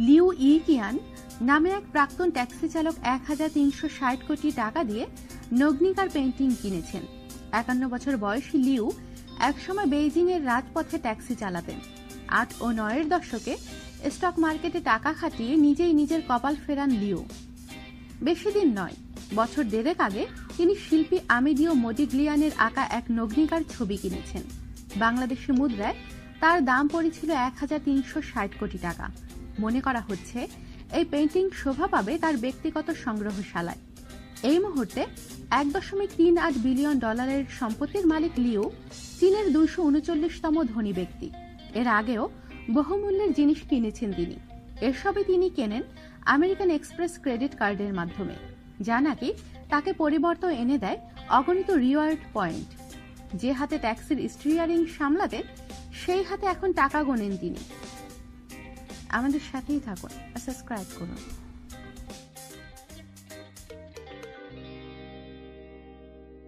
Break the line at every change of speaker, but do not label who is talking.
Liu ইকিয়ান নামে এক প্রাক্তন ট্যাক্সি চালক ১,৩৬০ কোটি টাকা দিয়ে নগ্নিকার পেইন্টিং কিনেছেন। ৫১ বছর বয়সী লিউ একসময় বেইজিং এর রাজপথে ট্যাক্সি চালাতেন। ৮ ও ৯ এর দশকে স্টক মার্কেটে টাকা খাটিয়ে নিজেই নিজের কপাল ফেরান লিউ। বেশি দিন নয়, বছর দেড়েক আগে তিনি শিল্পী আমেদিও মোদিগ্লিয়ানের আঁকা এক নগ্নিকার ছবি কিনেছেন। বাংলাদেশি মুদ্রায় তার দাম পড়েছিল ১,৩৬০ কোটি টাকা। মনে করা হচ্ছে এই পেইন্টিং শোভা পাবে তার ব্যক্তিগত সংগ্রহশালায়। এই মুহূর্তে $১.৩৮ বিলিয়ন সম্পত্তির মালিক লিউ চীনের ২৩৯তম ধনী ব্যক্তি। এর আগেও বহুমূল্যের জিনিস কিনেছেন তিনি। এসবই তিনি কেনেন আমেরিকান এক্সপ্রেস ক্রেডিট কার্ডের মাধ্যমে, যা নাকি তাকে পরিবর্তন এনে দেয় অগণিত রিওয়ার্ড পয়েন্ট। যে হাতে ট্যাক্সির স্টিয়ারিং সামলাতেন, সেই হাতে এখন টাকা গোনেন তিনি। আমাদের সাথেই থাকুন, সাবস্ক্রাইব করুন।